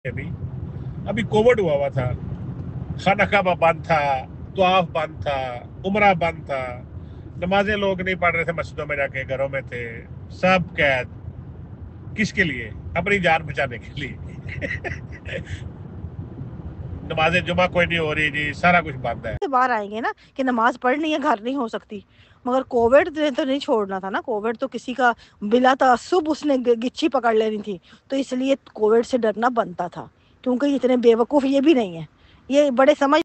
ابھی ابھی کووڈ ہوا تھا، خانہ کعبہ بند تھا، طواف بند تھا، عمرہ بند تھا، نمازیں لوگ نہیں پڑھ رہے تھے، مسجدوں میں جا کے گھروں میں تھے، سب قید. کس کے لیے؟ اپنی جان بچانے کے لیے. نماز جمعہ کوئی نہیں ہو رہی جی، سارا کچھ بند ہے. باہر آئیں گے نا کہ نماز پڑھنی ہے، گھر نہیں ہو سکتی. مگر کووڈ نے تو نہیں چھوڑنا تھا نا. کووڈ تو کسی کا بلا تعصب اس نے گچھی پکڑ لینی تھی. تو اس لیے کووڈ سے ڈرنا بنتا تھا، کیونکہ اتنے بے وقوف یہ بھی نہیں ہے، یہ بڑے سمجھ.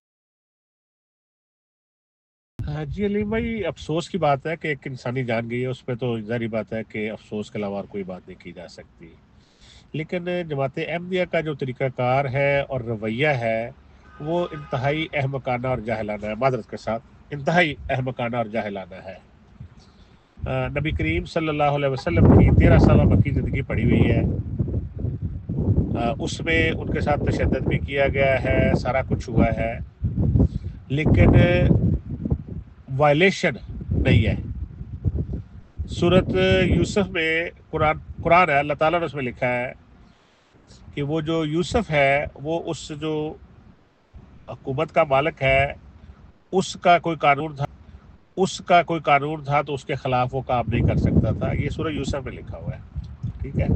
ہاں جی علیم بھائی، افسوس کی بات ہے کہ ایک انسانی جان گئی ہے، اس پہ تو ظاہری بات ہے کہ افسوس کے علاوہ اور کوئی بات نہیں کی جا سکتی. لیکن جماعت احمدیہ کا جو طریقہ کار ہے اور رویہ ہے وہ انتہائی احمقانہ اور جاہلانہ ہے، معذرت کے ساتھ انتہائی احمقانہ اور جاہلانہ ہے. نبی کریم صلی اللہ علیہ وسلم کی 13 سالہ مکی زندگی پڑی ہوئی ہے، اس میں ان کے ساتھ تشدد بھی کیا گیا ہے، سارا کچھ ہوا ہے، لیکن وائلیشن نہیں ہے. سورت یوسف میں قرآن ہے، اللہ تعالیٰ نے اس میں لکھا ہے کہ وہ جو یوسف ہے وہ اس جو حکومت کا مالک ہے، اس کا کوئی قانون تھا تو اس کے خلاف وہ کام نہیں کر سکتا تھا. یہ سورہ یوسف میں لکھا ہوا ہے. ٹھیک ہے،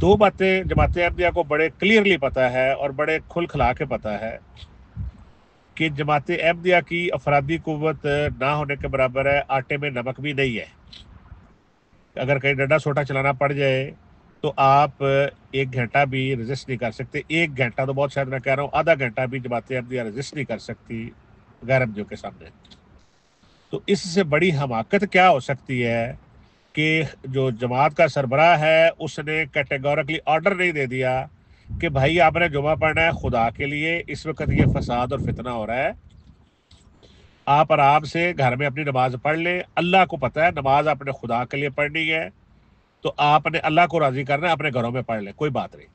دو باتیں جماعت احمدیہ کو بڑے کلیئرلی پتہ ہے اور بڑے کھل کھلا کے پتہ ہے کہ جماعت احمدیہ کی افرادی قوت نہ ہونے کے برابر ہے، آٹے میں نمک بھی نہیں ہے. اگر کہیں ڈنڈا سوٹا چلانا پڑ جائے تو آپ 1 گھنٹہ بھی رجسٹ نہیں کر سکتے. 1 گھنٹہ تو بہت، شاید میں کہہ رہا ہوں آدھا گھنٹہ بھی جماعت احمدیہ رجسٹ نہیں کر سکتی غیر احمدیوں کے سامنے. تو اس سے بڑی حماقت کیا ہو سکتی ہے کہ جو جماعت کا سربراہ ہے اس نے کیٹیگورکلی آرڈر نہیں دے دیا کہ بھائی آپ نے جمعہ پڑھنا ہے خدا کے لیے، اس وقت یہ فساد اور فتنہ ہو رہا ہے، آپ آرام سے گھر میں اپنی نماز پڑھ لیں. اللہ کو پتہ ہے نماز آپ نے خدا کے لیے پڑھنی ہے تو آپ نے اللہ کو راضی کرنا ہے، اپنے گھروں میں پڑھ لیں، کوئی بات نہیں.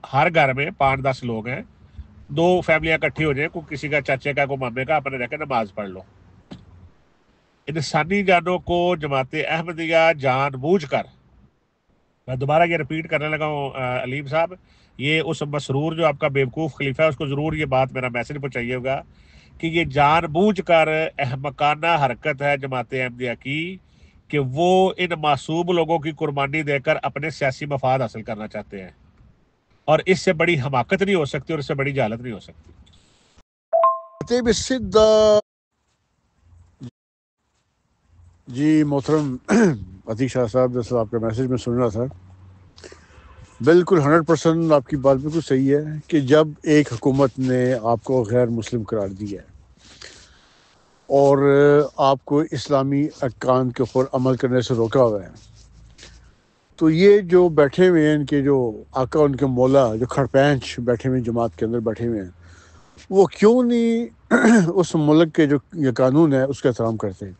ہر گھر میں 5-10 لوگ ہیں، 2 فیملیاں اکٹھی ہو جائیں، کوئی کسی کا چاچے کا، کوئی مامے کا، اپنے رہ کے نماز پڑھ لو. انسانی جانوں کو جماعت احمدیہ جان بوجھ کر، میں دوبارہ یہ رپیٹ کرنے لگا ہوں علیم صاحب، یہ اس مسرور جو آپ کا بیوقوف خلیفہ ہے اس کو ضرور یہ بات میرا میسج پہنچائیے گا کہ یہ جان بوجھ کر احمقانہ حرکت ہے جماعت احمدیہ کی کہ وہ ان معصوم لوگوں کی قربانی دے کر اپنے سیاسی مفاد حاصل کرنا چاہتے ہیں، اور اس سے بڑی حماقت نہیں ہو سکتی اور اس سے بڑی جہالت نہیں ہو سکتی. جی محترم عتیق شاہ صاحب، جیسے آپ کا میسج میں سن رہا تھا، بالکل 100% آپ کی بات بالکل صحیح ہے کہ جب ایک حکومت نے آپ کو غیر مسلم قرار دیا ہے اور آپ کو اسلامی احکام کے اوپر عمل کرنے سے روکا ہوا ہے، تو یہ جو بیٹھے ہوئے ہیں ان کے جو آقا، ان کے مولا جو کھڑپینچ بیٹھے ہوئے جماعت کے اندر بیٹھے ہوئے ہیں، وہ کیوں نہیں اس ملک کے جو یہ قانون ہے اس کا احترام کرتے ہیں؟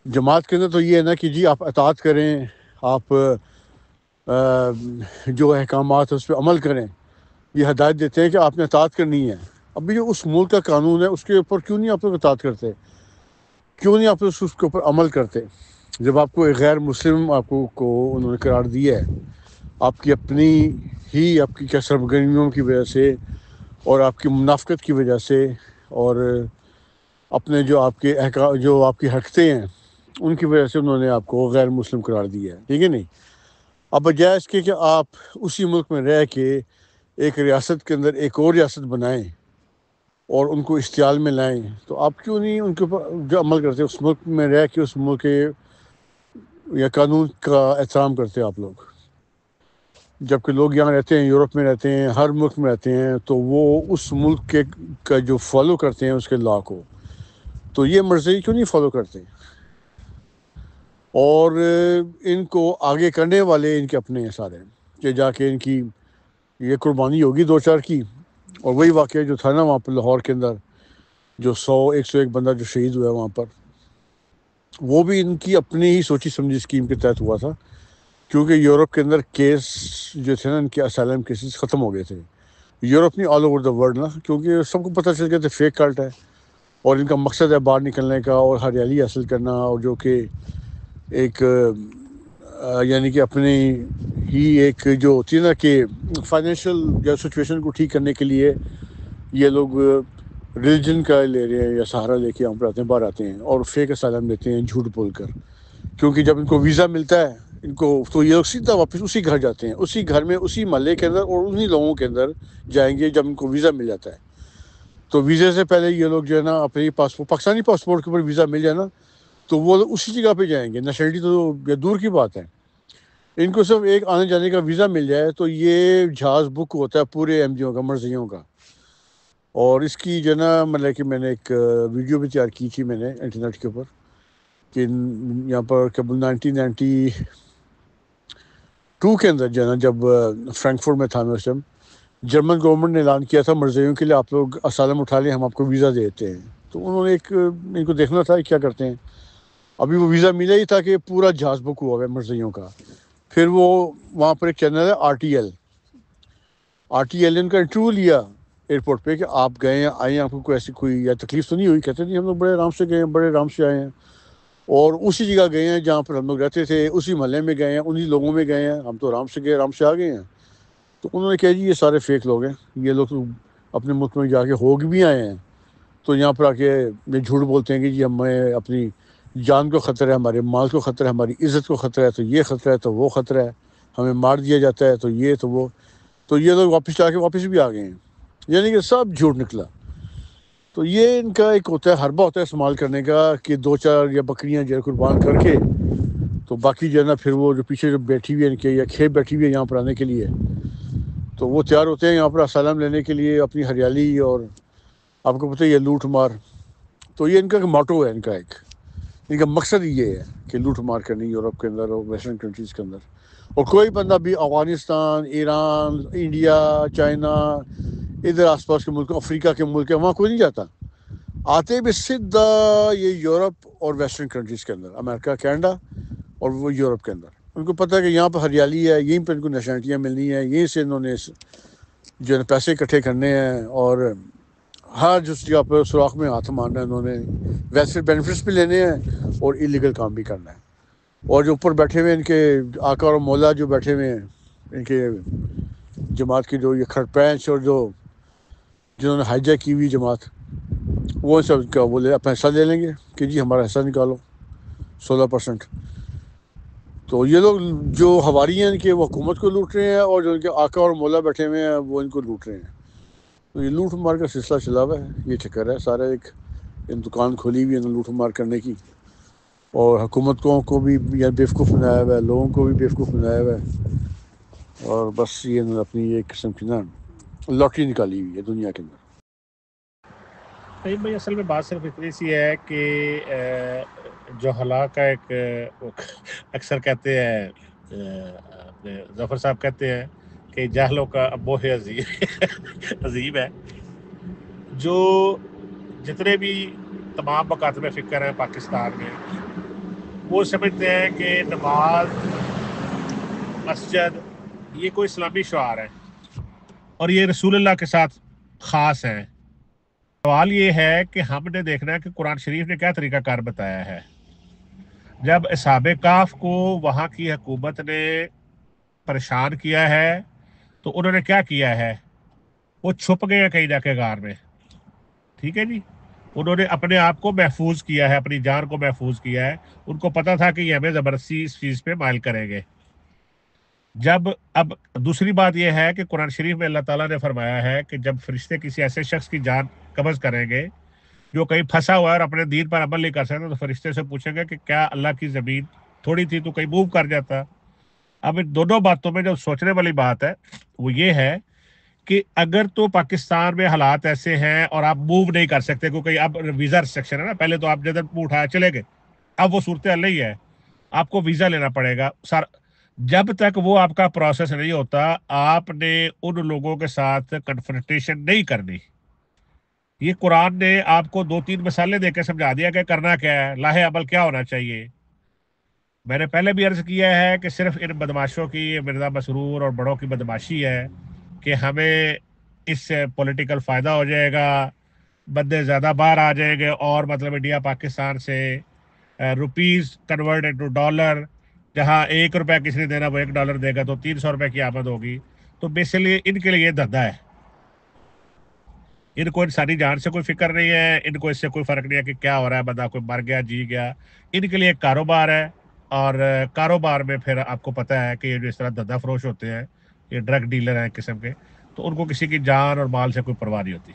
جماعت کے اندر تو یہ ہے نا کہ جی آپ اطاعت کریں، آپ جو احکامات اس پہ عمل کریں، یہ ہدایت دیتے ہیں کہ آپ نے اطاعت کرنی ہے. ابھی جو اس ملک کا قانون ہے اس کے اوپر کیوں نہیں آپ لوگ اطاعت کرتے؟ کیوں نہیں آپ لوگ اس کے اوپر عمل کرتے؟ جب آپ کو ایک غیر مسلم آپ کو انہوں نے قرار دیا ہے، آپ کی اپنی ہی آپ کی کیا سرگرمیوں کی وجہ سے اور آپ کی منافقت کی وجہ سے اور اپنے جو آپ کے جو آپ کی حرکتیں ہیں ان کی وجہ سے انہوں نے آپ کو غیر مسلم قرار دیا ہے، ٹھیک ہے نہیں؟ اب بجائے اس کے کہ آپ اسی ملک میں رہ کے ایک ریاست کے اندر ایک اور ریاست بنائیں اور ان کو اشتعال میں لائیں، تو آپ کیوں نہیں ان کے اوپر جو عمل کرتے اس ملک میں رہ کے اس ملک کے یا قانون کا احترام کرتے آپ لوگ؟ جبکہ لوگ یہاں رہتے ہیں، یورپ میں رہتے ہیں، ہر ملک میں رہتے ہیں، تو وہ اس ملک کے کا جو فالو کرتے ہیں اس کے لا کو، تو یہ مرضی کیوں نہیں فالو کرتے؟ اور ان کو آگے کرنے والے ان کے اپنے ہیں سارے، کہ جا کے ان کی یہ قربانی ہوگی 2-4 کی، اور وہی واقعہ جو تھا نا وہاں پہ لاہور کے اندر جو 101 بندہ جو شہید ہوا ہے وہاں پر، وہ بھی ان کی اپنی ہی سوچی سمجھی اسکیم کے تحت ہوا تھا، کیونکہ یورپ کے اندر کیس جو تھے نا ان کے اسائلم کیسز ختم ہو گئے تھے. یورپ نہیں، آل اوور دا ورلڈ نا، کیونکہ سب کو پتہ چل گیا تھا فیک کلٹ ہے اور ان کا مقصد ہے باہر نکلنے کا اور ہریالی حاصل کرنا، اور جو کہ ایک یعنی کہ اپنی ہی ایک جو ہوتی ہے نا کہ فائنینشیل جو سچویشن کو ٹھیک کرنے کے لیے یہ لوگ ریلیجن کا لے رہے ہیں یا سہارا لے کے یہاں پر آتے ہیں، باہر آتے ہیں اور فیک اسائلم لیتے ہیں جھوٹ بول کر، کیونکہ جب ان کو ویزا ملتا ہے ان کو تو یہ لوگ سیدھا واپس اسی گھر جاتے ہیں، اسی گھر میں اسی محلے کے اندر اور انہی لوگوں کے اندر جائیں گے جب ان کو ویزا مل جاتا ہے۔ تو ویزے سے پہلے یہ لوگ جو ہے نا اپنی پاکستانی پاسپورٹ کے اوپر ویزا مل جائے نا تو وہ لوگ اسی جگہ پہ جائیں گے، نیشنلٹی تو یہ دور کی بات ہے، ان کو صرف ایک آنے جانے کا ویزا مل جائے تو یہ جہاز بک ہوتا ہے پورے ایم ڈیوں کا، مرضیوں کا۔ اور اس کی جو ہے نا مطلب کہ میں نے ایک ویڈیو بھی تیار کی تھی میں نے انٹرنیٹ کے اوپر کہ یہاں پر قبل 1992 کے اندر جو ہے نا جب فرینکفورٹ میں تھا میں اس ٹائم، جرمن گورنمنٹ نے اعلان کیا تھا مرضیوں کے لیے آپ لوگ اسالم اٹھا لیں، ہم آپ کو ویزا دیتے ہیں۔ تو انہوں نے ایک ان کو دیکھنا تھا کیا کرتے ہیں، ابھی وہ ویزا ملا ہی تھا کہ پورا جہاز بک ہوا ہے مرضیوں کا۔ پھر وہ وہاں پر ایک چینل ہے RTL نے ان کا انٹرویو لیا ایئرپورٹ پہ کہ آپ گئے ہیں آئے ہیں، آپ کو کوئی ایسی کوئی یا تکلیف تو نہیں ہوئی؟ کہتے نہیں، ہم لوگ بڑے آرام سے گئے ہیں، بڑے آرام سے آئے ہیں، اور اسی جگہ گئے ہیں جہاں پر ہم لوگ رہتے تھے، اسی محلے میں گئے ہیں، انہی لوگوں میں گئے ہیں، ہم تو آرام سے گئے آرام سے آ گئے ہیں۔ تو انہوں نے کہا جی یہ سارے فیک لوگ ہیں، یہ لوگ تو اپنے ملک میں جا کے ہوگ بھی آئے ہیں، تو یہاں پر آ کے یہ جھوٹ بولتے ہیں کہ جی ہمیں اپنی جان کو خطرہ ہے، ہمارے مال کو خطرہ ہے، ہماری عزت کو خطرہ ہے، تو یہ خطرہ ہے تو وہ خطرہ ہے، ہمیں مار دیا جاتا ہے تو یہ تو وہ۔ تو یہ لوگ واپس آ کے واپس بھی آ گئے ہیں، یعنی کہ سب جھوٹ نکلا۔ تو یہ ان کا ایک ہوتا ہے حربہ ہوتا ہے استعمال کرنے کا کہ دو چار یا بکریاں جو ہے قربان کر کے تو باقی جو ہے نا پھر وہ جو پیچھے جو بیٹھی ہوئی ہے ان کے یا کھیپ بیٹھی ہوئی ہے یہاں پر آنے کے لیے، تو وہ تیار ہوتے ہیں یہاں پر اسالم لینے کے لیے اپنی ہریالی اور آپ کو پتہ ہے یہ لوٹ مار۔ تو یہ ان کا ماٹو ہے، ان کا مقصد یہ ہے کہ لوٹ مار کرنی یورپ کے اندر اور ویسٹرن کنٹریز کے اندر۔ اور کوئی بندہ بھی افغانستان، ایران، انڈیا، چائنا، ادھر آس پاس کے ملک، افریقہ کے ملک ہے، وہاں کوئی نہیں جاتا، آتے بھی سیدھا یہ یورپ اور ویسٹرن کنٹریز کے اندر، امریکہ، کینیڈا اور وہ یورپ کے اندر۔ ان کو پتہ ہے کہ یہاں پہ ہریالی ہے، یہیں پہ ان کو نیشنلٹیاں ملنی ہیں، یہیں سے انہوں نے جو ہے پیسے اکٹھے کرنے ہیں اور ہر جس جگہ پہ سوراخ میں ہاتھ مارنا ہے انہوں نے، ویسے بینیفٹس بھی لینے ہیں اور ایلیگل کام بھی کرنا ہے۔ اور جو اوپر بیٹھے ہوئے ان کے آقا اور مولا جو بیٹھے ہوئے ہیں ان کے جماعت کی جو یہ کھڑپینچ اور جو جنہوں نے ہائی جیک کی ہوئی جماعت، وہ سب کا بولے اپنا حصہ لے لیں گے کہ جی ہمارا حصہ نکالو 16%۔ تو یہ لوگ جو ہواری ہیں ان کے وہ حکومت کو لوٹ رہے ہیں اور جو ان کے آقا اور مولا بیٹھے ہوئے ہیں وہ ان کو لوٹ رہے ہیں۔ تو یہ لوٹ مار کا سلسلہ چلا ہوا ہے، یہ چکر ہے سارا، ایک دکان کھولی ہوئی ہے لوٹ مار کرنے کی، اور حکومت کو بھی بیوقوف بنایا ہوا ہے، لوگوں کو بھی بیوقوف بنایا ہوا ہے، اور بس یہ انہوں نے اپنی ایک قسم کی نا لاٹری نکالی ہوئی ہے دنیا کے اندر۔ نہیں بھائی، اصل میں بات صرف اتنی سی ہے کہ جو ہلاک کا ایک اکثر کہتے ہیں اپنے ظفر صاحب کہتے ہیں کہ جاہلوں کا ابو ہے عظیم ہے، جو جتنے بھی تمام مکاتب فکر ہیں پاکستان میں وہ سمجھتے ہیں کہ نماز، مسجد یہ کوئی اسلامی شعار ہے اور یہ رسول اللہ کے ساتھ خاص ہے۔ سوال یہ ہے کہ ہم نے دیکھنا ہے کہ قرآن شریف نے کیا طریقہ کار بتایا ہے۔ جب اصحاب کہف کو وہاں کی حکومت نے پریشان کیا ہے تو انہوں نے کیا کیا ہے، وہ چھپ گئے ہیں کہیں جا کے غار میں، ٹھیک ہے جی، انہوں نے اپنے آپ کو محفوظ کیا ہے، اپنی جان کو محفوظ کیا ہے، ان کو پتا تھا کہ یہ ہمیں زبردستی اس چیز پہ مائل کریں گے۔ اب دوسری بات یہ ہے کہ قرآن شریف میں اللہ تعالیٰ نے فرمایا ہے کہ جب فرشتے کسی ایسے شخص کی جان قبض کریں گے جو کہیں پھنسا ہوا ہے اور اپنے دین پر عمل نہیں کر سکتا، تو فرشتے سے پوچھیں گے کہ کیا اللہ کی زمین تھوڑی تھی تو کہیں موو کر جاتا۔ اب ان دونوں باتوں میں جو سوچنے والی بات ہے وہ یہ ہے کہ اگر تو پاکستان میں حالات ایسے ہیں اور آپ موو نہیں کر سکتے کیونکہ اب ویزا ریسٹرکشن ہے نا، پہلے تو آپ جدھر منہ اٹھایا چلے گئے، اب وہ صورتحال نہیں ہے، آپ کو ویزا لینا پڑے گا جب تک وہ آپ کا پروسیس نہیں ہوتا آپ نے ان لوگوں کے ساتھ کنفرنٹیشن نہیں کرنی۔ یہ قرآن نے آپ کو 2-3 مثالیں دے کے سمجھا دیا کہ کرنا کیا ہے، لاہ عمل کیا ہونا چاہیے۔ میں نے پہلے بھی عرض کیا ہے کہ صرف ان بدماشوں کی، مرزا مسرور اور بڑوں کی بدماشی ہے کہ ہمیں اس سے پولیٹیکل فائدہ ہو جائے گا، بندے زیادہ باہر آ جائیں گے، اور مطلب انڈیا پاکستان سے روپیز کنورٹ انٹو ڈالر جہاں 1 روپیہ کسی نے دینا وہ $1 دے گا تو 300 روپے کی آمد ہوگی. تو بیسیکلی ان کے لیے یہ دھندا ہے. ان کو انسانی جان سے کوئی فکر نہیں ہے, ان کو اس سے کوئی فرق نہیں ہے کہ کیا ہو رہا ہے, بندہ کوئی مر گیا جی گیا. ان کے لیے ایک کاروبار ہے, اور کاروبار میں پھر آپ کو پتہ ہے کہ یہ جو اس طرح دھندا فروش ہوتے ہیں, یہ ڈرگ ڈیلر ہیں قسم کے, تو ان کو کسی کی جان اور مال سے کوئی پرواہ نہیں ہوتی.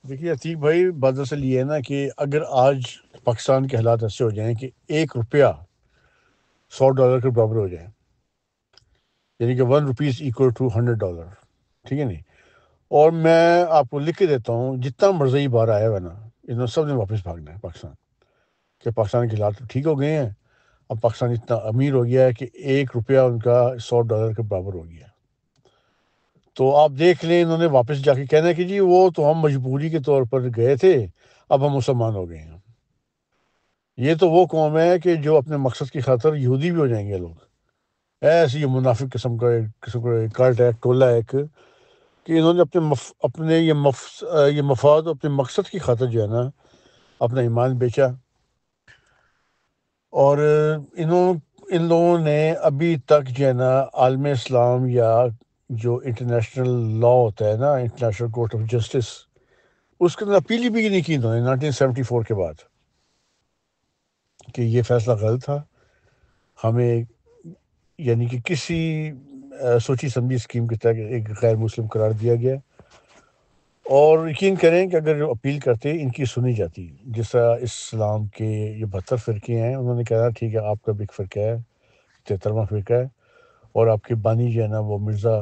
دیکھیے عتیق بھائی، بات اصل یہ ہے نا کہ اگر آج پاکستان کے حالات ایسے ہو جائیں کہ 1 روپیہ $100 کے برابر ہو جائے، یعنی کہ 1 روپیز equal to $100، ٹھیک ہے نہیں، اور میں آپ کو لکھ کے دیتا ہوں جتنا مرضی بار آیا ہوا نا، انہوں سب نے واپس بھاگنا ہے پاکستان. کہ پاکستان کے حالات ٹھیک ہو گئے ہیں، اب پاکستان اتنا امیر ہو گیا ہے کہ 1 روپیہ ان کا $100 کے برابر ہو گیا. تو آپ دیکھ لیں انہوں نے واپس جا کے کہنا ہے کہ جی وہ تو ہم مجبوری کے طور پر گئے تھے، اب ہم مسلمان ہو گئے ہیں. یہ تو وہ قوم ہے کہ جو اپنے مقصد کی خاطر یہودی بھی ہو جائیں گے لوگ. ایسی یہ منافق قسم کا کلٹ ہے، ٹولہ ہے ایک، کہ انہوں نے اپنے یہ مفاد اپنے مقصد کی خاطر جو ہے نا اپنا ایمان بیچا. اور ان لوگوں نے ابھی تک جو ہے نا عالم اسلام یا جو انٹرنیشنل لا ہوتا ہے نا، انٹرنیشنل کورٹ آف جسٹس، اس کے اندر اپیل بھی نہیں کی انہوں نے 1974 کے بعد کہ یہ فیصلہ غلط تھا، ہمیں یعنی کہ کسی سوچی سمجھی اسکیم کے تحت ایک غیر مسلم قرار دیا گیا. اور یقین کریں کہ اگر جو اپیل کرتے ان کی سنی جاتی، جس طرح اسلام کے یہ 72 فرقے ہیں، انہوں نے کہا ٹھیک ہے آپ کا بھی ایک فرقہ ہے، 73واں فرقہ ہے، اور آپ کے بانی جو ہے نا وہ مرزا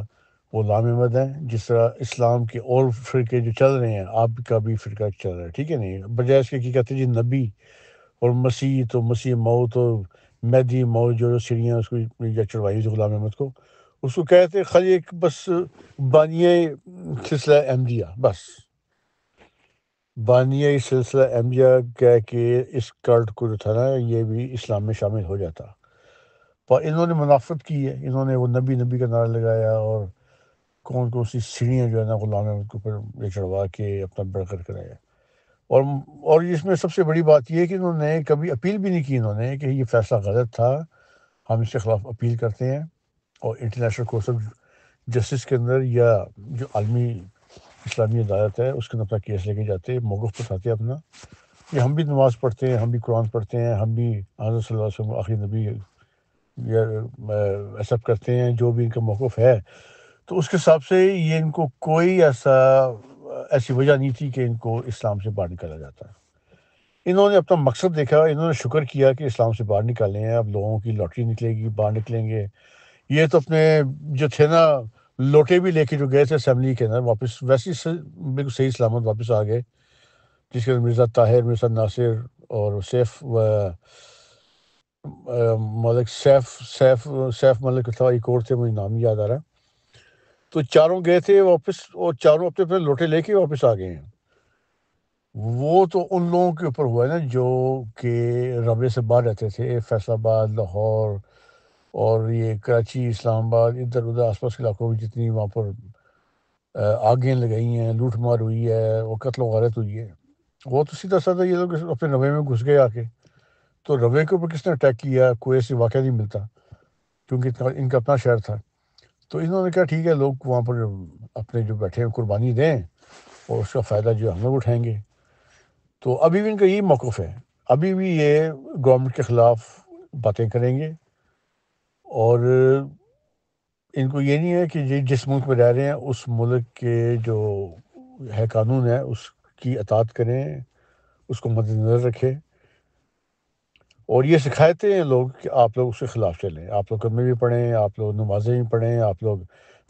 غلام احمد ہیں. جس طرح اسلام کے اور فرقے جو چل رہے ہیں، آپ کا بھی فرقہ چل رہا ہے، ٹھیک ہے نہیں، بجائے اس کے کی کہتے ہیں جی نبی اور مسیح، تو مسیح موت اور مہدی موت جو سیڑھیاں اس کو یا چڑھوائی تھی غلام احمد کو، اس کو کہتے خالی ایک بس بانیہ سلسلہ احمدیہ، بس بانیہ سلسلہ احمدیہ کہہ کے اس کلٹ کو جو تھا نا یہ بھی اسلام میں شامل ہو جاتا. پر انہوں نے منافقت کی ہے، انہوں نے وہ نبی کا نعرہ لگایا، اور کون سی سیڑھیاں جو ہے نا غلام احمد کے اوپر چڑھوا کے اپنا بڑھکر کرایا. اور اس میں سب سے بڑی بات یہ ہے کہ انہوں نے کبھی اپیل بھی نہیں کی، انہوں نے کہ یہ فیصلہ غلط تھا، ہم اس کے خلاف اپیل کرتے ہیں، اور انٹرنیشنل کورٹ آف جسٹس کے اندر یا جو عالمی اسلامی عدالت ہے اس کے اندر اپنا کیس لے کے جاتے، موقف بتاتے اپنا کہ ہم بھی نماز پڑھتے ہیں، ہم بھی قرآن پڑھتے ہیں، ہم بھی حضرت صلی اللہ علیہ وسلم آخری نبی یا ایکسیپٹ کرتے ہیں، جو بھی ان کا موقف ہے. تو اس کے حساب سے یہ ان کو کوئی ایسی وجہ نہیں تھی کہ ان کو اسلام سے باہر نکالا جاتا. انہوں نے اپنا مقصد دیکھا، انہوں نے شکر کیا کہ اسلام سے باہر نکالے ہیں، اب لوگوں کی لاٹری نکلے گی، باہر نکلیں گے. یہ تو اپنے جو تھے نا لوٹے بھی لے کے جو گئے تھے اسمبلی کے اندر واپس، ویسے ہی بالکل صحیح سلامت واپس آ گئے، جس کے اندر مرزا طاہر، مرزا ناصر اور ملک سیف ملک تھا، ایک اور تھے مجھے نام نہیں یاد آ رہا. تو چاروں گئے تھے واپس، اور چاروں اپنے اپنے لوٹے لے کے واپس آ گئے ہیں. وہ تو ان لوگوں کے اوپر ہوا ہے نا جو کہ روے سے باہر رہتے تھے، فیصل آباد، لاہور اور یہ کراچی، اسلام آباد، ادھر ادھر آس پاس کے علاقوں میں جتنی وہاں پر آگیں لگائی ہیں، لوٹ مار ہوئی ہے، وہ قتل و غارت ہوئی ہے، وہ تو سیدھا سادہ یہ لوگ اپنے روے میں گھس گئے آ کے. تو روے کے اوپر کس نے اٹیک کیا؟ کوئی ایسی واقعہ نہیں ملتا، کیونکہ ان کا اپنا شہر تھا. تو انہوں نے کہا ٹھیک ہے، لوگ وہاں پر اپنے جو بیٹھے ہیں قربانی دیں، اور اس کا فائدہ جو ہم لوگ اٹھائیں گے. تو ابھی بھی ان کا یہی موقف ہے، ابھی بھی یہ گورنمنٹ کے خلاف باتیں کریں گے، اور ان کو یہ نہیں ہے کہ جس ملک میں رہ رہے ہیں اس ملک کے جو ہے قانون ہے اس کی اطاعت کریں، اس کو مد نظر رکھیں. اور یہ سکھاتے ہیں لوگ کہ آپ لوگ اس کے خلاف چلیں، آپ لوگ کلمے بھی پڑھیں، آپ لوگ نمازیں بھی پڑھیں، آپ لوگ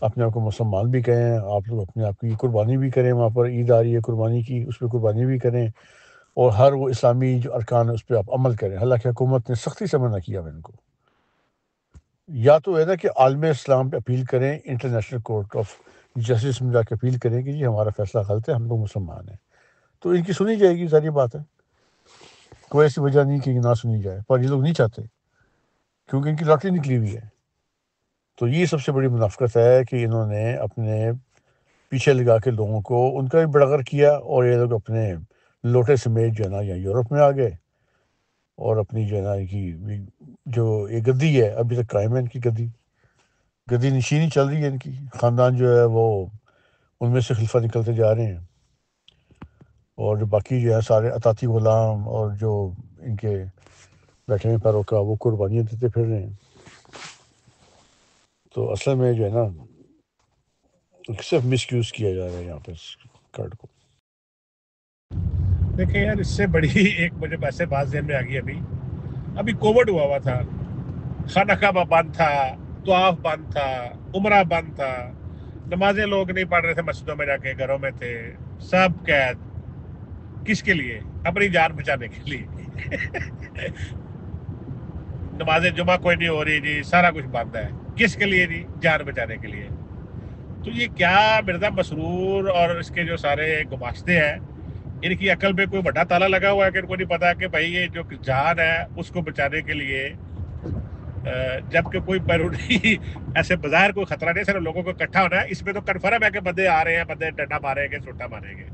اپنے آپ کو مسلمان بھی کہیں، آپ لوگ اپنے آپ کی قربانی بھی کریں، وہاں پر عید آ رہی ہے قربانی کی، اس پہ قربانی بھی کریں، اور ہر وہ اسلامی جو ارکان ہے اس پہ آپ عمل کریں. حالانکہ حکومت نے سختی سے منع کیا ان کو. یا تو ہے نا کہ عالم اسلام پہ اپیل کریں، انٹرنیشنل کورٹ آف جسٹس میں جا کے اپیل کریں کہ جی ہمارا فیصلہ غلط ہے، ہم لوگ مسلمان ہیں، تو ان کی سنی جائے گی، ساری بات ہے. کوئی ایسی وجہ نہیں کہ یہ نہ سنی جائے، پر یہ لوگ نہیں چاہتے کیونکہ ان کی لاٹری نکلی ہوئی ہے. تو یہ سب سے بڑی منافقت ہے کہ انہوں نے اپنے پیچھے لگا کے لوگوں کو ان کا بھی بڑا غر کیا، اور یہ لوگ اپنے لوٹے سمیت جو ہے نا یا یورپ میں آ گئے، اور اپنی جو ہے نا ان کی جو یہ گدی ہے ابھی تک قائم ہے، ان کی گدی نشینی چل رہی ہے ان کی، خاندان جو ہے وہ ان میں سے خلیفہ نکلتے جا رہے ہیں، اور جو باقی جو ہے سارے اطاعتی غلام اور جو ان کے بیٹھے ہوئے پیروکار وہ قربانیاں دیتے پھر رہے ہیں۔ تو اصل میں جو ہے نا صرف مس یوز کیا جا رہا ہے یہاں پہ اس کارڈ کو۔ دیکھیں یار، اس سے بڑی ایک مجھے ویسے بات ذہن میں آ گئی، ابھی کووڈ ہوا تھا، خانہ کعبہ بند تھا، طواف بند تھا، عمرہ بند تھا، نمازیں لوگ نہیں پڑھ رہے تھے مسجدوں میں جا کے، گھروں میں تھے، سب قید۔ کس کے لیے؟ اپنی جان بچانے کے لیے۔ نماز جمعہ کوئی نہیں ہو رہی جی، سارا کچھ بند ہے، کس کے لیے جی؟ جان بچانے کے لیے۔ تو یہ کیا مرزا مسرور اور اس کے جو سارے گماشتے ہیں، ان کی عقل پہ کوئی بڑا تالا لگا ہوا ہے کہ ان کو نہیں پتا کہ بھائی یہ جو جان ہے اس کو بچانے کے لیے جبکہ کوئی بیرونی ایسے بظاہر کوئی خطرہ نہیں، صرف لوگوں کو اکٹھا ہونا ہے۔ اس میں تو کنفرم ہے کہ بندے آ رہے ہیں، بندے ڈنڈا ماریں گے، سوٹا ماریں گے،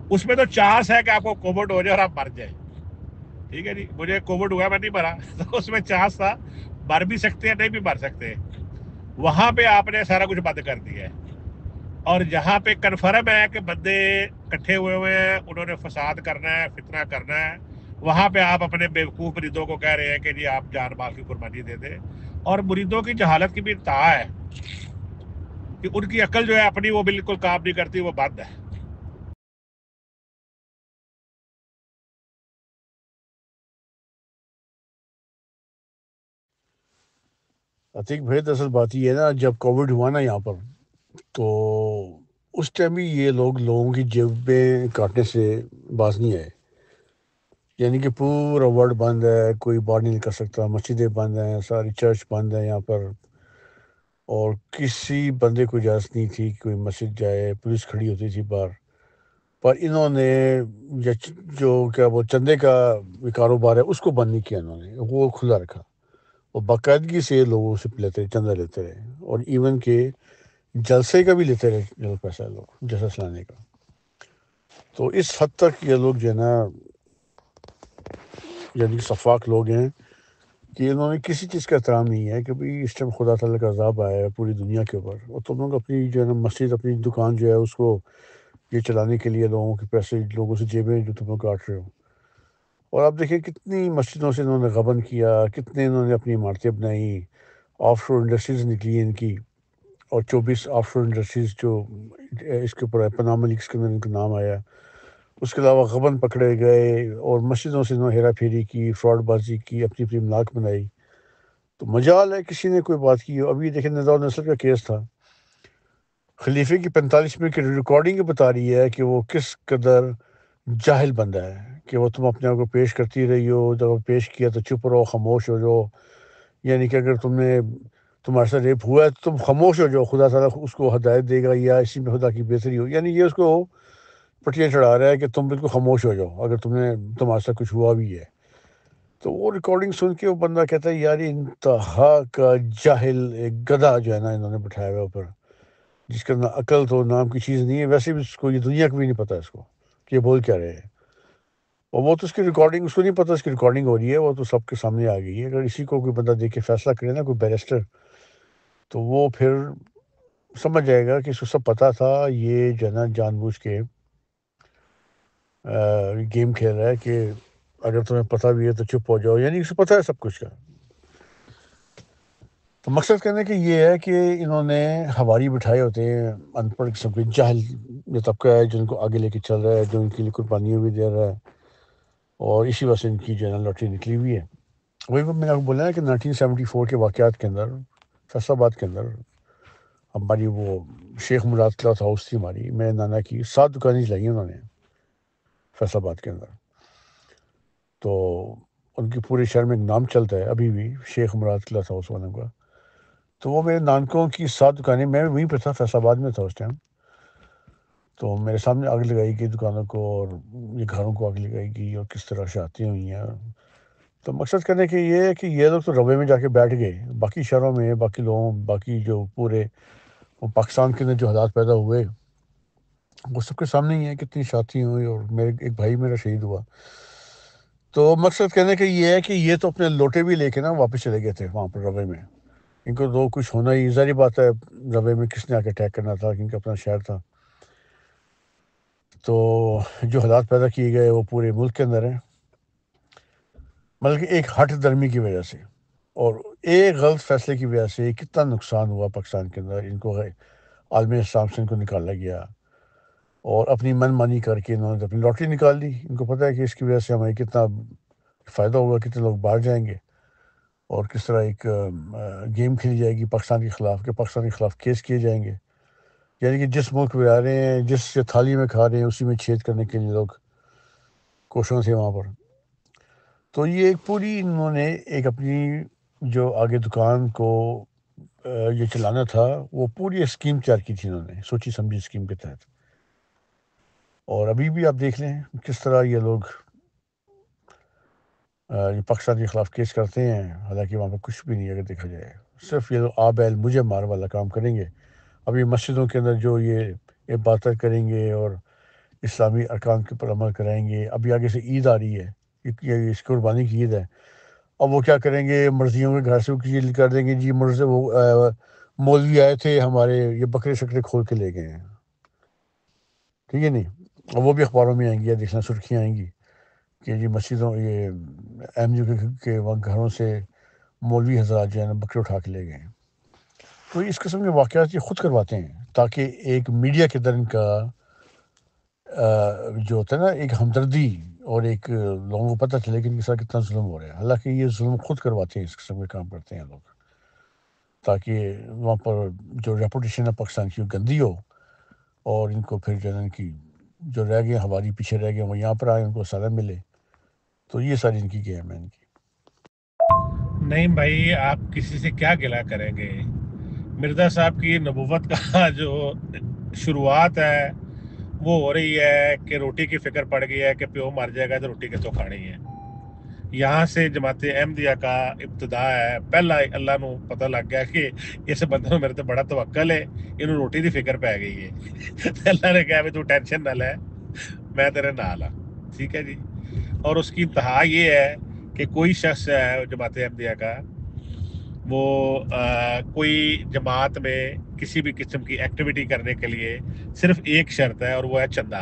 اس میں تو چانس ہے کہ آپ کو کووڈ ہو جائے اور آپ مر جائیں۔ ٹھیک ہے جی، مجھے کووڈ ہوا، میں نہیں مرا، تو اس میں چانس تھا، مر بھی سکتے ہیں، نہیں بھی مر سکتے۔ وہاں پہ آپ نے سارا کچھ بند کر دیا ہے، اور جہاں پہ کنفرم ہے کہ بندے اکٹھے ہوئے ہیں، انہوں نے فساد کرنا ہے، فتنہ کرنا ہے، وہاں پہ آپ اپنے بیوقوف مریدوں کو کہہ رہے ہیں کہ جی آپ جان مال کی قربانی دے دیں۔ اور مریدوں کی جہالت کی بھی انتہا ہے کہ ان کی عقل جو ہے اپنی وہ بالکل کام نہیں کرتی، وہ بند ہے۔ عتیق بھائی دراصل بات یہ ہے نا، جب کووڈ ہوا نا یہاں پر، تو اس ٹائم بھی یہ لوگوں کی جیبیں کاٹنے سے باز نہیں آئے، یعنی کہ پورا ورلڈ بند ہے، کوئی باہر نہیں نکل سکتا، مسجدیں بند ہیں، ساری چرچ بند ہیں یہاں پر، اور کسی بندے کو اجازت نہیں تھی کہ کوئی مسجد جائے، پولیس کھڑی ہوتی تھی باہر۔ پر انہوں نے جو کیا وہ چندے کا کاروبار ہے اس کو بند نہیں کیا، انہوں نے وہ کھلا رکھا، اور باقاعدگی سے لوگوں سے چندہ لیتے رہے، اور ایون کہ جلسے کا بھی لیتے رہے پیسہ لوگ، جلسہ چلانے کا۔ تو اس حد تک یہ لوگ جو ہے نا یعنی شفاق لوگ ہیں کہ انہوں نے کسی چیز کا احترام نہیں ہے کہ بھئی اس ٹائم خدا تعالیٰ کا عذاب آیا ہے پوری دنیا کے اوپر، اور تم لوگ اپنی جو ہے نا مسجد، اپنی دکان جو ہے اس کو یہ چلانے کے لیے لوگوں کے پیسے، لوگوں سے جیبیں جو تم لوگ کاٹ رہے ہو۔ اور آپ دیکھیں کتنی مسجدوں سے انہوں نے غبن کیا، کتنے انہوں نے اپنی عمارتیں بنائیں، آف شور انڈسٹریز نکلی ان کی، اور 24 آف شور انڈسٹریز جو اس کے اوپر پناہ ملک کے اندر ان کا نام آیا۔ اس کے علاوہ غبن پکڑے گئے، اور مسجدوں سے انہوں نے ہیرا پھیری کی، فراڈ بازی کی، اپنی اپنی املاک بنائی۔ تو مجال ہے کسی نے کوئی بات کی ہو۔ ابھی دیکھیں نظام نسل کا کیس تھا، خلیفے کی 45 منٹ کی ریکارڈنگ بتا رہی ہے کہ وہ کس قدر جاہل بندہ ہے، کہ وہ تم اپنے آپ کو پیش کرتی رہی ہو، جب پیش کیا تو چپ رہو، خاموش ہو جاؤ، یعنی کہ اگر تمہارے ساتھ ریپ ہوا ہے تو تم خاموش ہو جاؤ، خدا تعالیٰ اس کو ہدایت دے گا، یا اسی میں خدا کی بہتری ہو، یعنی یہ اس کو پٹیاں چڑھا رہا ہے کہ تم بالکل خاموش ہو جاؤ اگر تمہارے ساتھ کچھ ہوا بھی ہے۔ تو وہ ریکارڈنگ سن کے وہ بندہ کہتا ہے یار یہ انتہا کا جاہل ایک گدھا جو ہے نا انہوں نے بٹھایا ہوا اوپر، جس کا نہ عقل تو نام کی چیز نہیں ہے، ویسے بھی اس کو یہ دنیا کو بھی نہیں پتہ اس کو کہ یہ بول کیا رہے ہیں، اور وہ تو اس کی ریکارڈنگ اس کو نہیں پتہ، اس کی ریکارڈنگ ہو رہی ہے، وہ تو سب کے سامنے آ گئی ہے۔ اگر اسی کو کوئی بندہ دیکھ کے فیصلہ کرے نا، کوئی بیرسٹر، تو وہ پھر سمجھ جائے گا کہ اس کو سب پتہ تھا، یہ جو ہے نا جان بوجھ کے گیم کھیل رہا ہے کہ اگر تمہیں پتہ بھی ہے تو چپ ہو جاؤ، یعنی اسے پتہ ہے سب کچھ کا۔ تو مقصد کہنے کہ یہ ہے کہ انہوں نے ہواری بٹھائے ہوتے ہیں ان پڑھ قسم کے جاہل جو طبقہ ہے، جو ان کو آگے لے کے چل رہا ہے، جو ان کے لیے قربانیاں بھی دے رہا ہے، اور اسی وجہ سے ان کی جو ہے نا لاٹری نکلی ہوئی ہے۔ وہی میں نے آپ کو بولا ہے کہ 1974 کے واقعات کے اندر فیصل آباد کے اندر ہماری وہ شیخ مراد کلاتھ ہاؤس تھی ہماری، میرے نانا کی 7 دکانیں چلائی انہوں نے فیصل آباد کے اندر۔ تو ان کی پورے شہر میں ایک نام چلتا ہے ابھی بھی، شیخ مراد کلاتھ ہاؤس والوں کا۔ تو وہ میرے نانکوں کی 7 دکانیں، میں وہیں پہ تھا، فیصل آباد میں تھا اس ٹائم، تو میرے سامنے آگ لگائی گئی دکانوں کو، اور یہ گھروں کو آگ لگائی گئی، اور کس طرح شہادتیں ہوئی ہیں۔ تو مقصد کرنے کہ یہ ہے کہ یہ لوگ تو روے میں جا کے بیٹھ گئے، باقی شہروں میں باقی لوگوں، باقی جو پورے وہ پاکستان کے اندر جو حالات پیدا ہوئے وہ سب کے سامنے ہی ہے، کتنی شادی ہوئی، اور ایک بھائی میرا شہید ہوا۔ تو مقصد کہنے کا یہ ہے کہ یہ تو اپنے لوٹے بھی لے کے نا واپس چلے گئے تھے وہاں پر روے میں. ان کو تو کچھ ہونا ہی ظاہری بات ہے, روے میں کس نے آ کے اٹیک کرنا تھا, کیونکہ اپنا شہر تھا. تو جو حالات پیدا کیے گئے وہ پورے ملک کے اندر ہیں, بلکہ ایک ہٹ درمی کی وجہ سے اور ایک غلط فیصلے کی وجہ سے کتنا نقصان ہوا پاکستان کے اندر. ان کو عالم اسلام سے ان کو نکالا گیا اور اپنی من مانی کر کے انہوں نے اپنی لاٹری نکال دی. ان کو پتہ ہے کہ اس کی وجہ سے ہمیں کتنا فائدہ ہوگا, کتنے لوگ باہر جائیں گے, اور کس طرح ایک گیم کھیلی جائے گی پاکستان کے خلاف, کہ پاکستان کے خلاف کیس کیے جائیں گے. یعنی کہ جس ملک میں آ رہے ہیں, جس تھالی میں کھا رہے ہیں, اسی میں چھید کرنے کے لیے لوگ کوشاں تھے وہاں پر. تو یہ ایک پوری انہوں نے ایک اپنی جو آگے دکان کو یہ چلانا تھا, وہ پوری اسکیم تیار کی تھی انہوں نے, سوچی سمجھی اسکیم کے تحت. اور ابھی بھی آپ دیکھ لیں کس طرح یہ لوگ یہ پاکستان کے خلاف کیس کرتے ہیں, حالانکہ وہاں پہ کچھ بھی نہیں اگر دیکھا جائے. صرف یہ لوگ بیل مجھے مار والا کام کریں گے. ابھی مسجدوں کے اندر جو یہ باتیں کریں گے اور اسلامی ارکان کے پر عمل کرائیں گے. ابھی آگے سے عید آ رہی ہے, یہ اس قربانی کی عید ہے. اب وہ کیا کریں گے, مرضیوں کے گھر سے وہ کر دیں گے, جی مرضی وہ مولوی آئے تھے ہمارے, یہ بکرے شکرے کھول کے لے گئے ہیں. ٹھیک ہے نہیں, اور وہ بھی اخباروں میں آئیں گی, یا دیکھنا سرخیاں آئیں گی کہ جی مسجدوں یہ ایم یو کے گھروں سے مولوی حضرات جو ہے نا بکرے اٹھا کے لے گئے ہیں. تو اس قسم کے واقعات یہ خود کرواتے ہیں تاکہ ایک میڈیا کے در ان کا جو ہوتا ہے نا ایک ہمدردی اور ایک لوگوں کو پتہ چلے کہ ان کے ساتھ کتنا ظلم ہو رہا ہے. حالانکہ یہ ظلم خود کرواتے ہیں, اس قسم کے کام کرتے ہیں لوگ, تاکہ وہاں پر جو ریپوٹیشن ہے پاکستان کی وہ گندی ہو, اور ان کو پھر جو ہے ان کی جو رہ گئے ہماری پیچھے رہ گئے وہ یہاں پر آئے, ان کو سزا ملے. تو یہ ساری ان کی گیم ہے ان کی. نہیں بھائی, آپ کسی سے کیا گلا کریں گے. مرزا صاحب کی نبوت کا جو شروعات ہے وہ ہو رہی ہے کہ روٹی کی فکر پڑ گئی ہے کہ پیو مر جائے گا تو روٹی کے تو کھانی ہے. یہاں سے جماعت احمدیہ کا ابتدا ہے. پہلا اللہ نو پتہ لگ گیا کہ اس بندے نو میرے تے بڑا توکل ہے, انہوں روٹی دی فکر پی گئی ہے. اللہ نے کہا بھی تو ٹینشن نہ لے, میں تیرے نال ہاں. ٹھیک ہے جی. اور اس کی انتہا یہ ہے کہ کوئی شخص ہے جماعت احمدیہ کا, وہ کوئی جماعت میں کسی بھی قسم کی ایکٹیویٹی کرنے کے لیے صرف ایک شرط ہے, اور وہ ہے چندہ.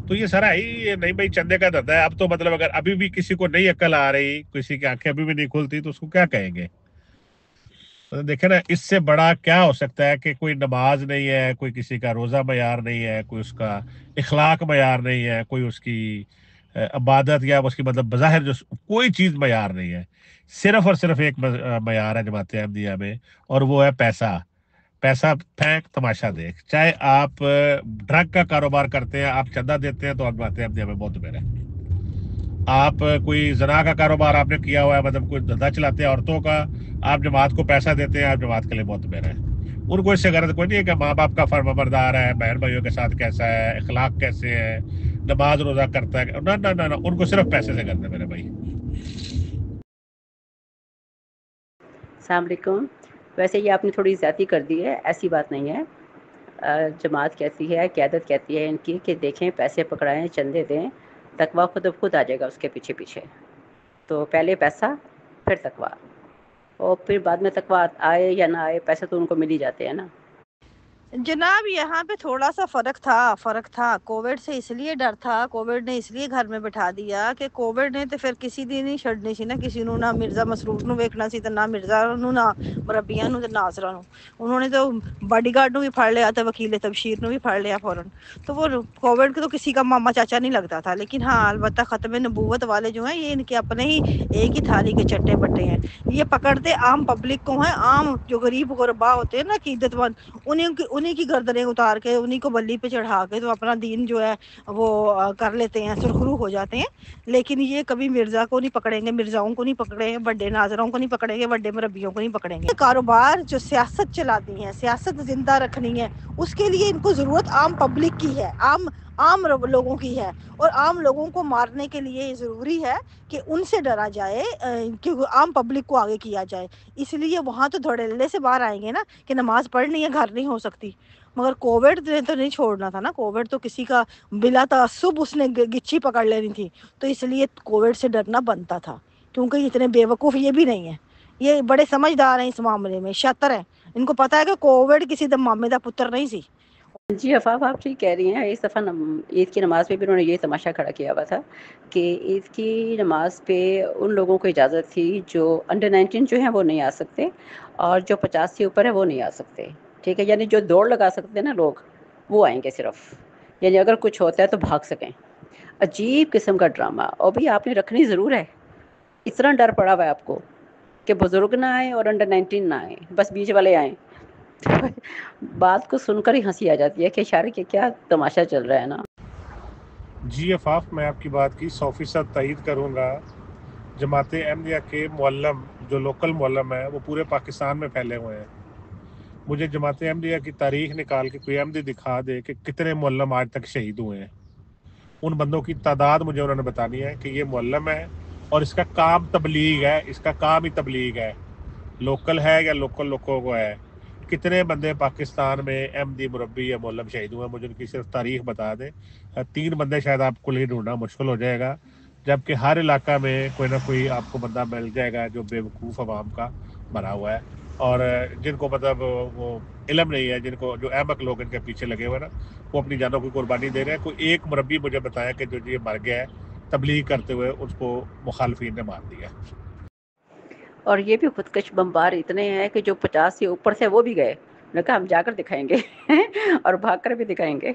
تو یہ سارا ہی نہیں بھائی, چندے کا دھندا ہے. اب تو مطلب اگر ابھی بھی کسی کو نہیں عقل آ رہی, کسی کی آنکھیں ابھی بھی نہیں کھلتی, تو اس کو کیا کہیں گے. دیکھیں نا, اس سے بڑا کیا ہو سکتا ہے کہ کوئی نماز نہیں ہے, کوئی کسی کا روزہ معیار نہیں ہے, کوئی اس کا اخلاق معیار نہیں ہے, کوئی اس کی عبادت یا اس کی مطلب بظاہر جو کوئی چیز معیار نہیں ہے. صرف اور صرف ایک معیار ہے جماعت احمدیہ میں, اور وہ ہے پیسہ. پیسہ پھینک تماشا دیکھ. چاہے آپ ڈرگ کا کاروبار کرتے ہیں, آپ چندہ دیتے ہیں تو آپ جماعت احمدیہ میں بہت بہتر ہے. آپ کوئی زنا کا کاروبار آپ نے کیا ہوا ہے, مطلب کوئی دھندا چلاتے ہیں عورتوں کا, آپ جماعت کو پیسہ دیتے ہیں, آپ جماعت کے لیے بہت بہتر ہے. ان کو اس سے غرض کوئی نہیں ہے کہ ماں باپ کا فرما بردار ہے, بہن بھائیوں کے ساتھ کیسا ہے, اخلاق کیسے ہے, نماز روزہ کرتا ہے. نہ, ان کو صرف پیسے سے کرنا ہے میرے بھائی. السلام علیکم. ویسے یہ آپ نے تھوڑی زیادتی کر دی ہے, ایسی بات نہیں ہے. جماعت کہتی ہے, قیادت کہتی ہے ان کی کہ دیکھیں پیسے پکڑائیں, چندے دیں, تقویٰ خود آ جائے گا اس کے پیچھے پیچھے. تو پہلے پیسہ پھر تقویٰ, اور پھر بعد میں تقویٰ آئے یا نہ آئے, پیسے تو ان کو مل ہی جاتے ہیں نا. جناب یہاں پہ تھوڑا سا فرق تھا. کووڈ سے اس لیے ڈر تھا, کووڈ نے اس لیے گھر میں بٹھا دیا کہ کووڈ نے تو پھر کسی دی نہیں چھڑنی سی نا کسی نو, نہ مرزا مسرور نو ویکھنا سی, تے نہ مرزا نو, نہ مربیاں نو, تے ناصرہ نو. انہوں نے تو باڈی گارڈ نو بھی پھڑ لیا, تے وکیل تبشیر نو بھی پھڑ لیا فوراً. تو وہ کووڈ کے تو کسی کا ماما چاچا نہیں لگتا تھا. لیکن ہاں البتہ ختم نبوت والے جو ہیں, یہ ان کے اپنے ہی ایک ہی تھالی کے چٹے بٹے ہیں. یہ پکڑتے عام پبلک کو ہیں, عام جو غریب غربا ہوتے ہیں نا عقیدت مند, انہیں کی گردنیں اتار کے, انہیں کو بلی پہ چڑھا کے تو اپنا دین جو ہے وہ کر لیتے ہیں, سرخرو ہو جاتے ہیں. لیکن یہ کبھی مرزا کو نہیں پکڑیں گے, مرزاؤں کو نہیں پکڑیں گے, بڑے ناظروں کو نہیں پکڑیں گے, بڑے مربیوں کو نہیں پکڑیں گے. کاروبار جو سیاست چلاتی ہیں, سیاست زندہ رکھنی ہے, اس کے لیے ان کو ضرورت عام پبلک کی ہے, عام لوگوں کی ہے، اور عام لوگوں کو مارنے کے لیے یہ ضروری ہے کہ ان سے ڈرا جائے، کہ عام پبلک کو آگے کیا جائے۔ اس لیے وہاں تو دھڑلے سے باہر آئیں گے نا کہ نماز پڑھنی ہے، گھر نہیں ہو سکتی، مگر کووڈ نے تو نہیں چھوڑنا تھا نا، کووڈ تو کسی کا بلا تعصب اس نے گچھی پکڑ لینی تھی، تو اس لیے کووڈ سے ڈرنا بنتا تھا، کیونکہ اتنے بے وقوف یہ بھی نہیں ہیں، یہ بڑے سمجھدار ہیں اس معاملے میں، شاطر ہیں، ان کو پتہ ہے کہ کووڈ کسی مامے دا پتر نہیں سی۔ جی عفاف، آپ ٹھیک کہہ رہی ہیں۔ اس دفعہ عید کی نماز پہ بھی انہوں نے یہ تماشا کھڑا کیا ہوا تھا کہ عید کی نماز پہ ان لوگوں کو اجازت تھی جو انڈر 19 جو ہیں وہ نہیں آ سکتے، اور جو 50 سے اوپر ہے وہ نہیں آ سکتے، ٹھیک ہے، یعنی جو دوڑ لگا سکتے ہیں نا لوگ، وہ آئیں گے صرف، یعنی اگر کچھ ہوتا ہے تو بھاگ سکیں۔ عجیب قسم کا ڈرامہ، اور بھی آپ نے رکھنی ضرور ہے، اتنا ڈر پڑا ہوا ہے آپ کو کہ بزرگ نہ آئیں اور انڈر 19 نہ آئیں، بس بیچ والے آئیں۔ بات کو سن کر ہی ہنسی آ جاتی ہے کہ اشارے کہ کیا تماشا چل رہا ہے نا۔ جی عفاف، میں آپ کی بات کی 100% تائید کروں گا۔ جماعت احمدیہ کے معلم جو لوکل معلم ہیں وہ پورے پاکستان میں پھیلے ہوئے ہیں۔ مجھے جماعت احمدیہ کی تاریخ نکال کے کوئی احمدی دکھا دے کہ کتنے معلم آج تک شہید ہوئے ہیں، ان بندوں کی تعداد مجھے انہوں نے بتانی ہے کہ یہ معلم ہے اور اس کا کام تبلیغ ہے، اس کا کام ہی تبلیغ ہے، لوکل ہے یا لوکل لوگوں کو ہے۔ کتنے بندے پاکستان میں احمدی مربی یا معلم شہید ہوئے ہیں، مجھے ان کی صرف تاریخ بتا دیں۔ 3 بندے شاید آپ کو لیے ڈھونڈنا مشکل ہو جائے گا، جبکہ ہر علاقہ میں کوئی نہ کوئی آپ کو بندہ مل جائے گا جو بے وقوف عوام کا بنا ہوا ہے، اور جن کو مطلب وہ علم نہیں ہے، جن کو جو احمق لوگ ان کے پیچھے لگے ہوئے نا، وہ اپنی جانوں کی قربانی دے رہے ہیں۔ کوئی ایک مربی مجھے بتایا کہ جو یہ مر گیا ہے تبلیغ کرتے ہوئے، اس کو مخالفین نے مار دیا۔ اور یہ بھی خودکش بمبار اتنے ہیں کہ جو 50 سے اوپر تھے وہ بھی گئے، انہوں نے کہا ہم جا کر دکھائیں گے اور بھاگ کر بھی دکھائیں گے۔